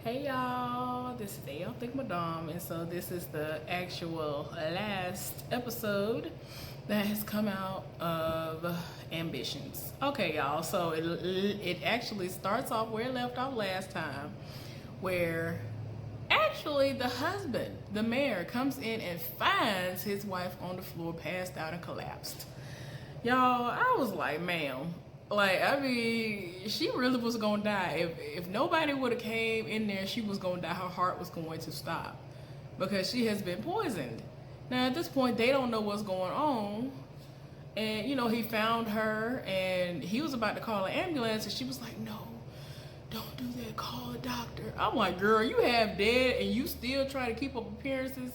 Hey y'all, this is AL Think Madame, and so this is the actual last episode that has come out of Ambitions. Okay, y'all, so it actually starts off where it left off last time, where actually the husband, the mayor, comes in and finds his wife on the floor, passed out and collapsed. Y'all, I was like, ma'am, like, I mean, she really was gonna die. If nobody would have came in there, she was gonna die. Her heart was going to stop because she has been poisoned. Now at this point, they don't know what's going on, and he found her, and he was about to call an ambulance, and she was like, no, don't do that. Call a doctor. I'm like, girl, you have dead, and you still try to keep up appearances,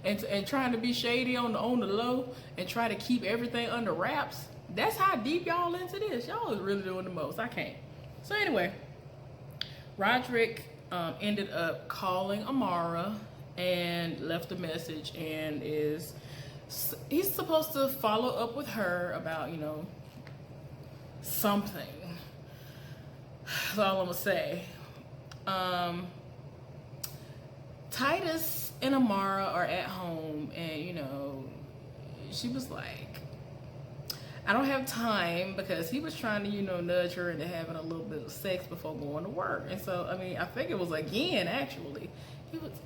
and trying to be shady on the low, and try to keep everything under wraps. That's how deep y'all into this. Y'all is really doing the most. I can't. So anyway, Roderick ended up calling Amara and left a message, and he's supposed to follow up with her about something. That's all I'm gonna say. Titus and Amara are at home, and she was like, I don't have time, because he was trying to, nudge her into having a little bit of sex before going to work. And so, I mean, I think it was again, actually.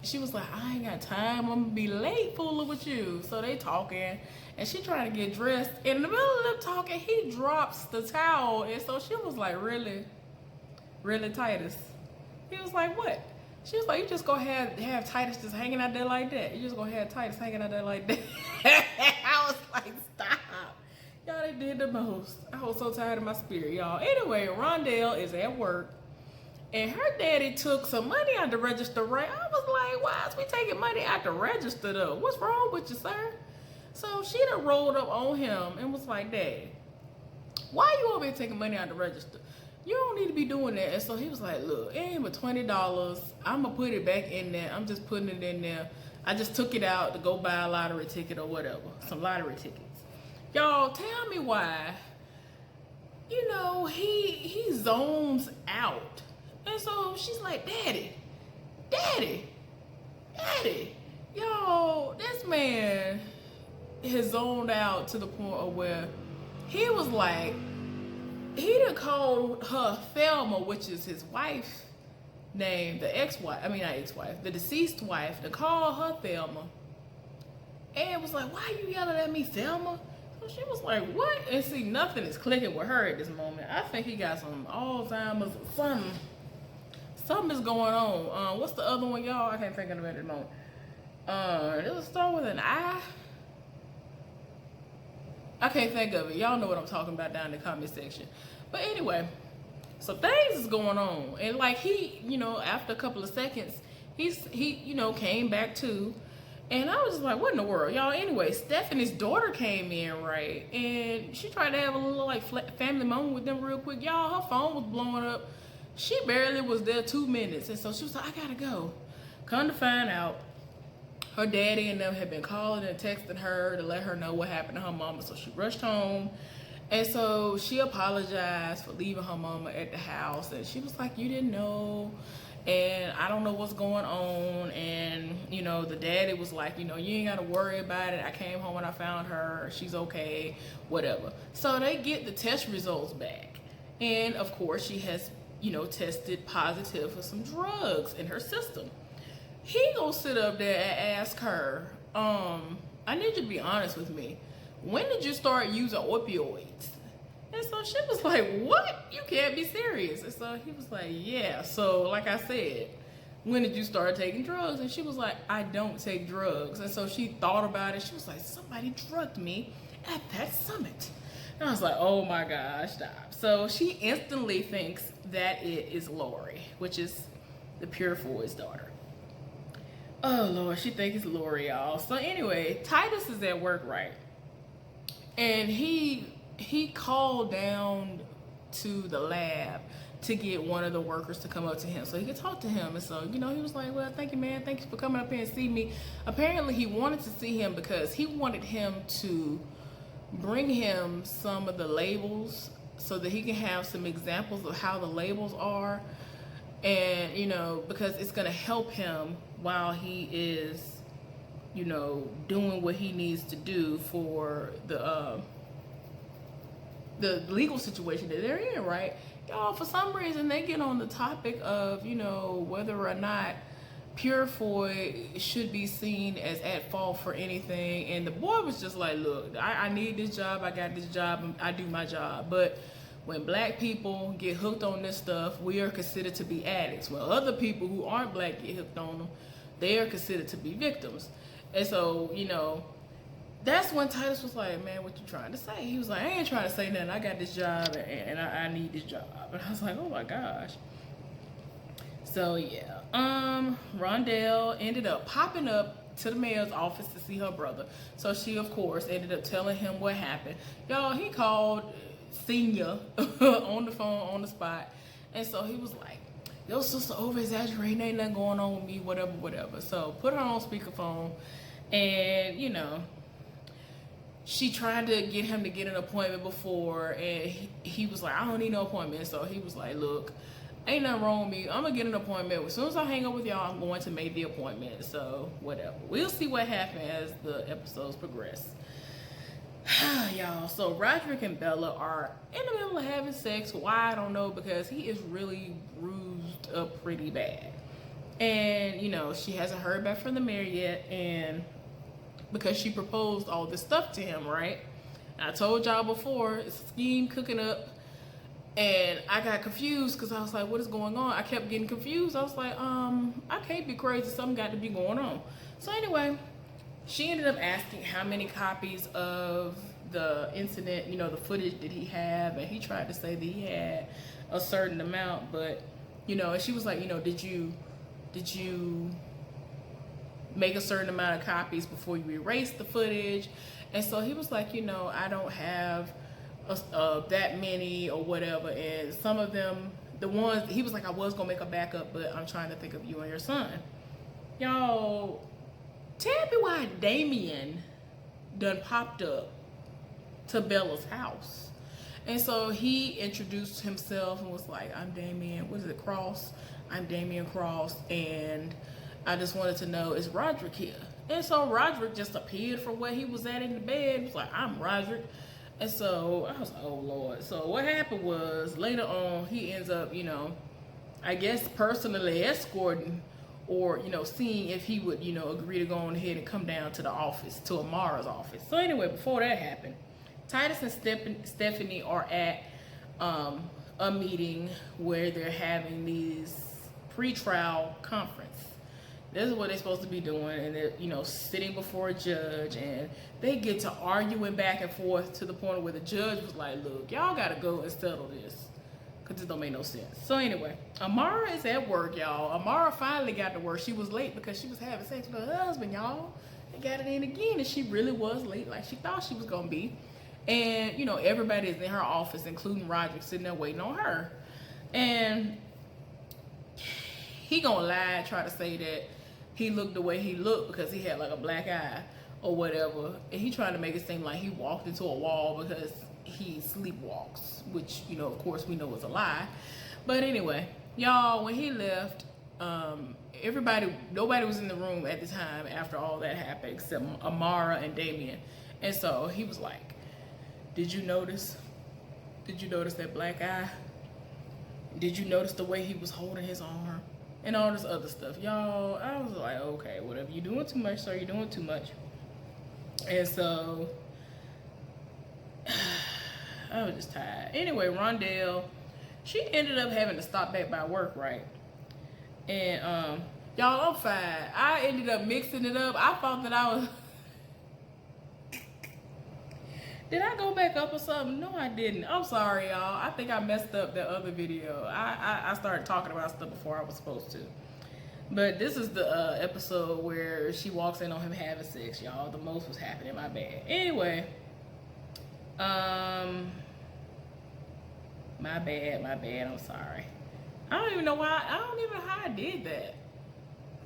She was like, I ain't got time. I'm gonna be late fooling with you. So they talking, and she trying to get dressed. And in the middle of them talking, he drops the towel. And so she was like, really? Really, Titus? He was like, what? She was like, you just gonna have Titus just hanging out there like that? You just gonna have Titus hanging out there like that? I was like, stop. Y'all, they did the most. I was so tired of my spirit, y'all. Anyway, Rondell is at work, and her daddy took some money out the register, right? I was like, why is we taking money out the register, though? What's wrong with you, sir? So she done rolled up on him and was like, Dad, why you over here taking money out the register? You don't need to be doing that. And so he was like, look, it ain't but $20. I'm going to put it back in there. I'm just putting it in there. I just took it out to go buy a lottery ticket or whatever. Some lottery tickets. Y'all, tell me why, he zones out. And so she's like, Daddy. Y'all, this man has zoned out to the point of where he was like, he done called her Thelma, which is his wife name, the deceased wife, to call her Thelma. And was like, why you yelling at me, Thelma? So she was like, what? And see, nothing is clicking with her at this moment. I think he got some Alzheimer's or something. Something is going on. What's the other one, y'all? I can't think of it at the moment. It'll start with an I. I can't think of it. Y'all know what I'm talking about down in the comment section. But anyway, so things is going on. And like he, after a couple of seconds, he came back to. And I was just like, what in the world? Y'all, anyway, Stephanie's daughter came in, right? And she tried to have a little, like, family moment with them real quick. Y'all, her phone was blowing up. She barely was there 2 minutes. And so she was like, I gotta go. Come to find out, her daddy and them had been calling and texting her to let her know what happened to her mama. So she rushed home. And so she apologized for leaving her mama at the house. And she was like, you didn't know. And I don't know what's going on. And the daddy was like, you ain't gotta worry about it. I came home and I found her. She's okay, whatever. So they get the test results back, and of course she has tested positive for some drugs in her system. He gonna sit up there and ask her, I need you to be honest with me, when did you start using opioids? And so she was like, what? You can't be serious. And so he was like, yeah. So like I said, when did you start taking drugs? And she was like, I don't take drugs. And so she thought about it. She was like, somebody drugged me at that summit. And I was like, oh my gosh, stop. So she instantly thinks that it is Lori, which is the Purefoy's daughter. Oh Lord, she thinks it's Lori, y'all. So anyway, Titus is at work, right? And he called down to the lab to get one of the workers to come up to him so he could talk to him. And so, he was like, well, thank you, man. Thank you for coming up here and see me. Apparently, he wanted to see him because he wanted him to bring him some of the labels so that he can have some examples of how the labels are And, you know, because it's going to help him while he is, you know, doing what he needs to do for the legal situation that they're in, right? Y'all, for some reason, they get on the topic of, you know, whether or not Purefoy should be seen as at fault for anything. And the boy was just like, look, I need this job. I got this job. And I do my job. But when black people get hooked on this stuff, we are considered to be addicts. Well, other people who aren't black get hooked on them, they are considered to be victims. And so, you know, that's when Titus was like, man, what you trying to say? He was like, I ain't trying to say nothing. I got this job and I need this job. And I was like, oh my gosh. So yeah, Rondell ended up popping up to the mayor's office to see her brother. So she, of course, ended up telling him what happened. Y'all, he called Senior on the phone on the spot. And so he was like, your sister over-exaggerating, ain't nothing going on with me, whatever, whatever. So put her on speakerphone and, you know, she tried to get him to get an appointment before, and he was like, I don't need no appointment. So he was like, look, ain't nothing wrong with me. I'm going to get an appointment. As soon as I hang up with y'all, I'm going to make the appointment. So whatever. We'll see what happens as the episodes progress. Y'all, so Roderick and Bella are in the middle of having sex. Why? I don't know, because he is really bruised up pretty bad. And, you know, she hasn't heard back from the mayor yet, and because she proposed all this stuff to him, right? And I told y'all before, it's a scheme cooking up, and I got confused because I was like, what is going on? I kept getting confused. I was like, I can't be crazy. Something got to be going on. So anyway, she ended up asking how many copies of the incident, you know, the footage did he have, and he tried to say that he had a certain amount, but, you know, and she was like, you know, did you make a certain amount of copies before you erase the footage? And so he was like, you know, I don't have that many or whatever. And some of them, the ones, he was like, I was gonna make a backup, but I'm trying to think of you and your son. Y'all, tell me why Damien done popped up to Bella's house. And so he introduced himself and was like, I'm Damien, what is it, Cross? I'm Damien Cross, and I just wanted to know, is Roderick here? And so Roderick just appeared from where he was at in the bed. He was like, I'm Roderick. And so I was like, oh Lord. So what happened was, later on, he ends up, you know, I guess personally escorting, or, you know, seeing if he would, you know, agree to go on ahead and come down to the office, to Amara's office. So anyway, before that happened, Titus and Stephanie are at a meeting where they're having these pre-trial conference. This is what they're supposed to be doing, and they're, you know, sitting before a judge, and they get to arguing back and forth to the point where the judge was like, look, y'all gotta go and settle this, because this don't make no sense. So anyway, Amara is at work, y'all. Amara finally got to work. She was late because she was having sex with her husband, y'all. They got it in again, and she really was late like she thought she was gonna be. And, you know, everybody is in her office, including Roderick, sitting there waiting on her. And he gonna lie, try to say that he looked the way he looked because he had like a black eye or whatever. And he trying to make it seem like he walked into a wall because he sleepwalks, which, you know, of course we know is a lie. But anyway, y'all, when he left, nobody was in the room at the time after all that happened except Amara and Damien. And so he was like, did you notice that black eye? Did you notice the way he was holding his arm? And all this other stuff. Y'all, I was like, okay, whatever. You're doing too much, sir. You're doing too much. And so, I was just tired. Anyway, Rondell, she ended up having to stop back by work, right? And, y'all, I'm fine. I ended up mixing it up. I thought that I was... Did I go back up or something? No, I didn't. I'm sorry, y'all. I think I messed up the other video. I started talking about stuff before I was supposed to. But this is the episode where she walks in on him having sex, y'all. The most was happening, my bad. Anyway. My bad, I'm sorry. I don't even know why. I don't even know how I did that.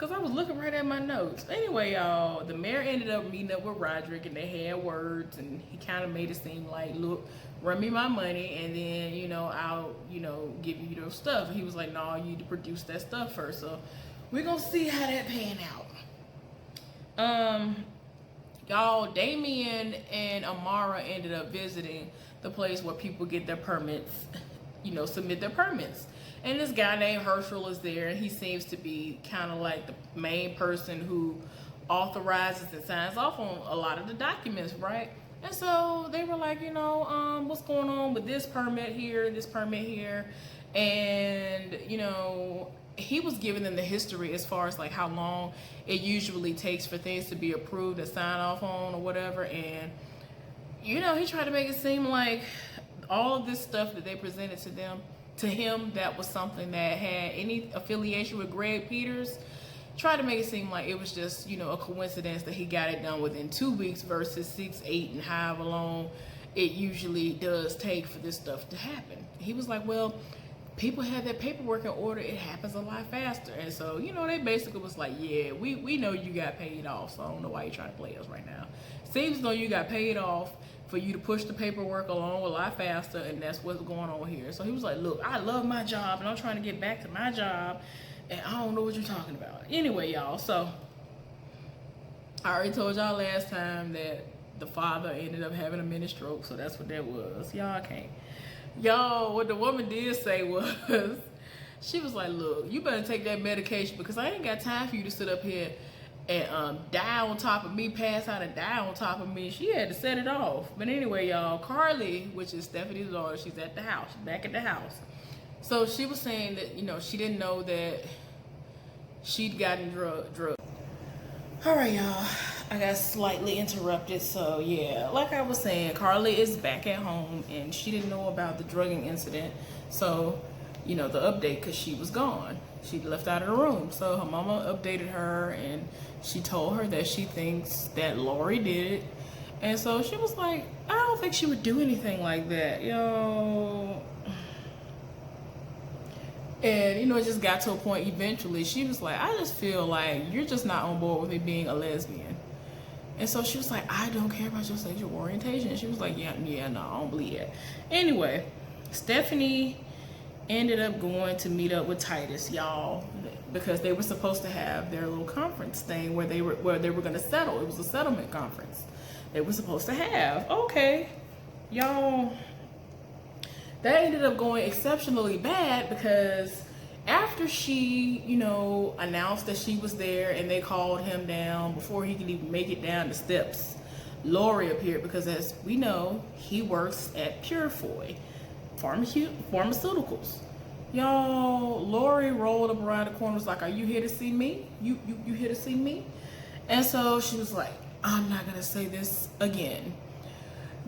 because I was looking right at my notes. Anyway, y'all, the mayor ended up meeting up with Roderick, and they had words, and he kind of made it seem like, look, run me my money, and then, you know, I'll, you know, give you your stuff. And he was like, no, you need to produce that stuff first. So we're gonna see how that pan out. Y'all, Damien and Amara ended up visiting the place where people get their permits, you know, submit their permits. And this guy named Herschel is there, and he seems to be kind of like the main person who authorizes and signs off on a lot of the documents, right? And so they were like, you know, what's going on with this permit here, and, you know, he was giving them the history as far as like how long it usually takes for things to be approved and signed off on or whatever. And, you know, he tried to make it seem like all of this stuff that they presented to him, that was something that had any affiliation with Greg Peters. Tried to make it seem like it was just, you know, a coincidence that he got it done within 2 weeks versus 6, 8, and however long it usually does take for this stuff to happen. He was like, well, people have their paperwork in order, it happens a lot faster. And so, you know, they basically was like, yeah, we know you got paid off, so I don't know why you're trying to play us right now. Seems as though you got paid off for you to push the paperwork along a lot faster, and that's what's going on here. So he was like, look, I love my job, and I'm trying to get back to my job, and I don't know what you're talking about. Anyway, y'all, so I already told y'all last time that the father ended up having a mini stroke, so that's what that was. Y'all can't. Y'all, what the woman did say was, she was like, look, you better take that medication, because I ain't got time for you to sit up here and die on top of me, pass out and die on top of me. She had to set it off. But anyway, y'all, Carly, which is Stephanie's daughter, she's at the house, she's back at the house. So she was saying that, you know, she didn't know that she'd gotten drugged. All right, y'all, I got slightly interrupted. So yeah, like I was saying, Carly is back at home, and she didn't know about the drugging incident. So, you know, the update, because she was gone. She left out of the room. So her mama updated her, and she told her that she thinks that Lori did it. And so she was like, I don't think she would do anything like that, yo. And, you know, it just got to a point eventually. She was like, I just feel like you're just not on board with me being a lesbian. And so she was like, I don't care about your sexual orientation. And she was like, yeah, no, I don't believe that. Anyway, Stephanie ended up going to meet up with Titus, y'all, because they were supposed to have their little conference thing where they were going to settle. It was a settlement conference they were supposed to have. Okay, y'all, that ended up going exceptionally bad, because after she, you know, announced that she was there and they called him down, before he could even make it down the steps, Lori appeared, because as we know, he works at Purefoy Pharmaceuticals. Y'all, Lori rolled up around the corner, was like, are you here to see me? You here to see me? And so she was like, I'm not gonna say this again.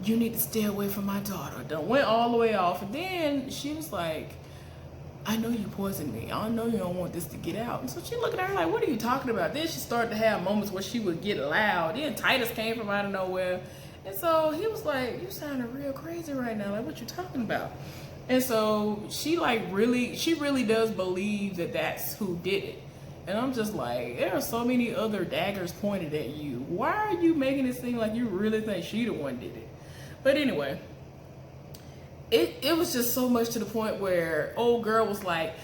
You need to stay away from my daughter. Done went all the way off. And then she was like, I know you poisoned me. I know you don't want this to get out. And so she looked at her like, what are you talking about? Then she started to have moments where she would get loud. Then Titus came from out of nowhere. And so he was like, you sounding real crazy right now. Like, what you talking about? And so she really does believe that that's who did it. And I'm just like, there are so many other daggers pointed at you. Why are you making it seem like you really think she the one did it? But anyway, it was just so much to the point where old girl was like,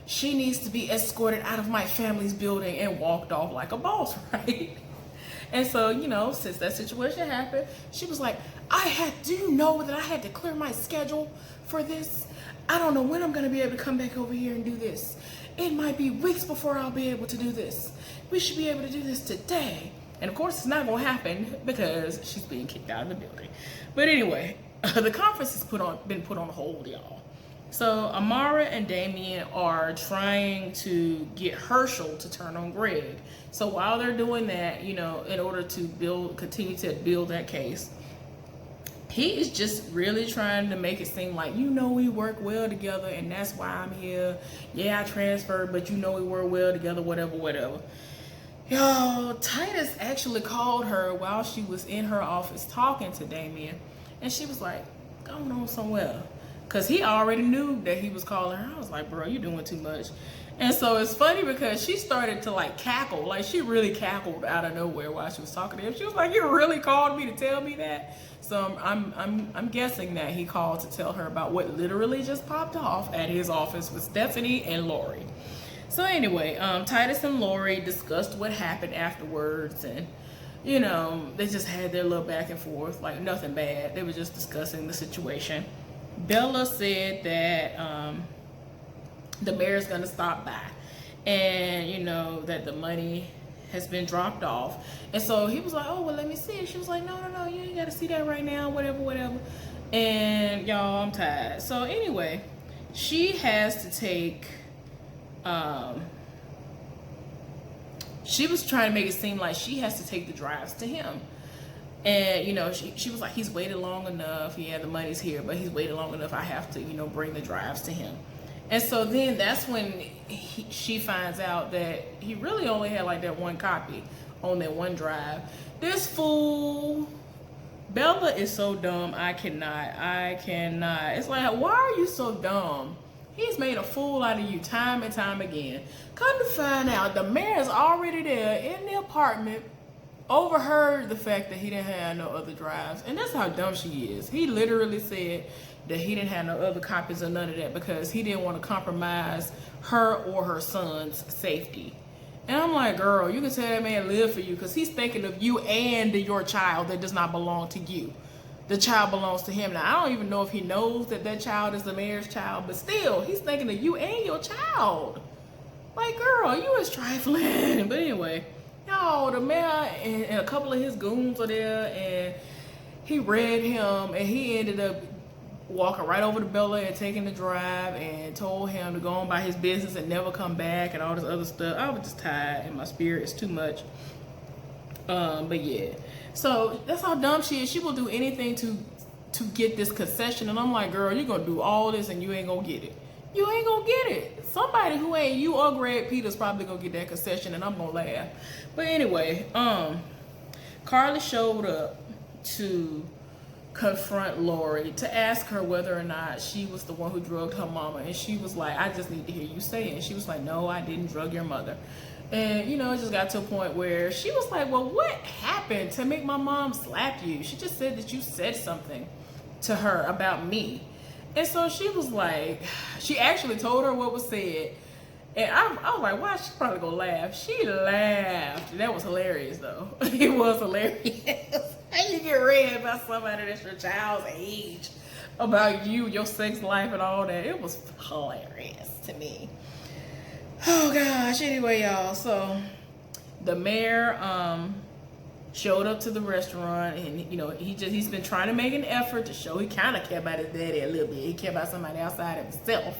she needs to be escorted out of my family's building, and walked off like a boss, right? And so, you know, since that situation happened, she was like, do you know that I had to clear my schedule for this? I don't know when I'm gonna be able to come back over here and do this. It might be weeks before I'll be able to do this. We should be able to do this today. And of course it's not gonna happen, because she's being kicked out of the building. But anyway, the conference has been put on hold, y'all. So Amara and Damien are trying to get Herschel to turn on Greg. So while they're doing that, you know, in order to continue to build that case, he is just really trying to make it seem like, you know, we work well together, and that's why I'm here. Yeah, I transferred, but you know we work well together, whatever. Yo, Titus actually called her while she was in her office talking to Damien, and she was like, going on somewhere. Because he already knew that he was calling her. I was like, bro, you're doing too much. And so it's funny because she started to like cackle, like she really cackled out of nowhere while she was talking to him. She was like, "You really called me to tell me that?" So I'm guessing that he called to tell her about what literally just popped off at his office with Stephanie and Lori. So anyway, Titus and Lori discussed what happened afterwards, and you know, they just had their little back and forth, like nothing bad. They were just discussing the situation. Bella said that the mayor's gonna stop by, and you know that the money has been dropped off. And so he was like, "Oh, well, let me see it." She was like, "No, you ain't gotta see that right now, whatever." And y'all, I'm tired. So anyway, she has to take she was trying to make it seem like she has to take the drives to him. And, you know, she was like, "He's waited long enough. Yeah, the money's here, but he's waited long enough. I have to, you know, bring the drives to him." And so then that's when she finds out that he really only had like that one copy on that one drive. This fool, Bella is so dumb. I cannot. It's like, why are you so dumb? He's made a fool out of you time and time again. Come to find out, the mayor's already there in the apartment, overheard the fact that he didn't have no other drives. And that's how dumb she is. He literally said that he didn't have no other copies or none of that because he didn't want to compromise her or her son's safety. And I'm like, girl, you can tell that man live for you because he's thinking of you and your child that does not belong to you. The child belongs to him. Now, I don't even know if he knows that that child is the mayor's child, but still, he's thinking of you and your child. Like, girl, you is trifling. But anyway, y'all, the mayor and a couple of his goons are there, and he read him, and he ended up walking right over to Bella and taking the drive and told him to go on by his business and never come back and all this other stuff. I was just tired, and my spirit is too much. But yeah. So that's how dumb she is. She will do anything to get this concession. And I'm like, girl, you're going to do all this and you ain't going to get it. You ain't going to get it. Somebody who ain't you or Greg Peters probably going to get that concession, and I'm going to laugh. But anyway, Carly showed up to confront Lori to ask her whether or not she was the one who drugged her mama. And she was like, "I just need to hear you say it." And she was like, "No, I didn't drug your mother." And, you know, it just got to a point where she was like, "Well, what happened to make my mom slap you? She just said that you said something to her about me." And so she was like, she actually told her what was said. And I was like, "Why?" She's probably gonna laugh. She laughed. That was hilarious, though. It was hilarious. How you get read by somebody that's your child's age about you, your sex life, and all that? It was hilarious to me. Oh gosh. Anyway, y'all, so the mayor showed up to the restaurant, and you know, he's been trying to make an effort to show he kind of cared about his daddy a little bit. He cared about somebody outside of himself,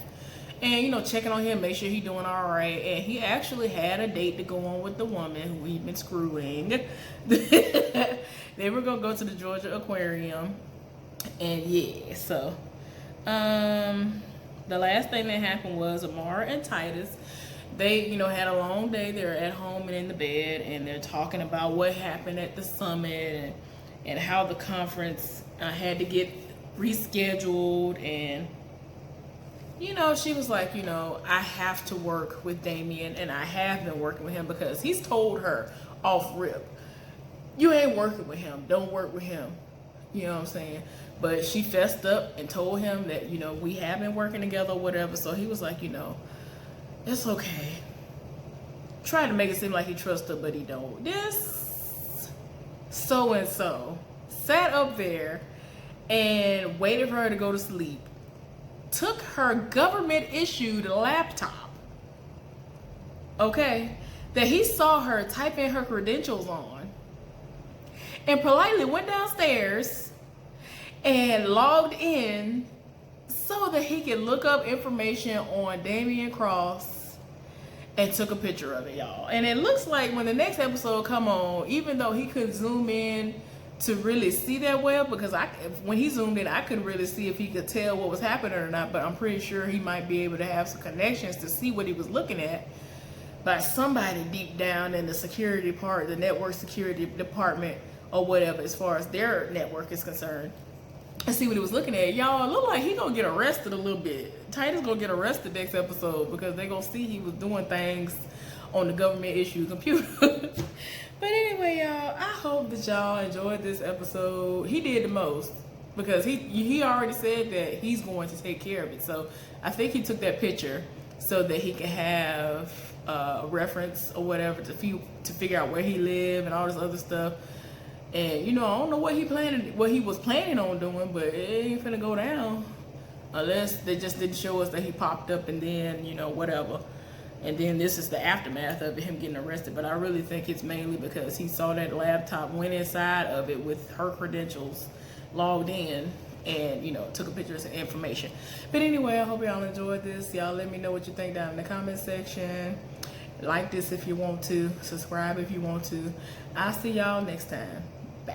and you know, checking on him, make sure he's doing all right. And he actually had a date to go on with the woman who he'd been screwing. They were gonna go to the Georgia Aquarium, and yeah, so the last thing that happened was Amara and Titus, they, you know, had a long day. They're at home and in the bed, and they're talking about what happened at the summit and how the conference had to get rescheduled. And, you know, she was like, you know, I have to work with Damien, and I have been working with him because he's told her off rip, "You ain't working with him. Don't work with him." You know what I'm saying? But she fessed up and told him that, you know, we have been working together or whatever. So he was like, you know, "It's okay." Trying to make it seem like he trusts her, but he don't. This so-and-so sat up there and waited for her to go to sleep. Took her government-issued laptop, okay, that he saw her type in her credentials on, and politely went downstairs and logged in so that he could look up information on Damien Cross, and took a picture of it, y'all. And it looks like when the next episode come on, even though he could zoom in to really see that well, because when he zoomed in, I couldn't really see if he could tell what was happening or not, but I'm pretty sure he might be able to have some connections to see what he was looking at by somebody deep down in the security part, the network security department or whatever, as far as their network is concerned. and see what he was looking at. Y'all, it look like he gonna get arrested a little bit. Titus gonna get arrested next episode because they gonna see he was doing things on the government issue computer. But anyway, y'all, I hope that y'all enjoyed this episode. He did the most because he already said that he's going to take care of it. So I think he took that picture so that he could have a reference or whatever to figure out where he lived and all this other stuff. And, you know, I don't know what he was planning on doing, but it ain't finna go down unless they just didn't show us that he popped up and then, you know, whatever. And then this is the aftermath of him getting arrested. But I really think it's mainly because he saw that laptop, went inside of it with her credentials logged in, and, you know, took a picture of some information. But anyway, I hope y'all enjoyed this. Y'all let me know what you think down in the comment section. Like this if you want to. Subscribe if you want to. I'll see y'all next time. Bye.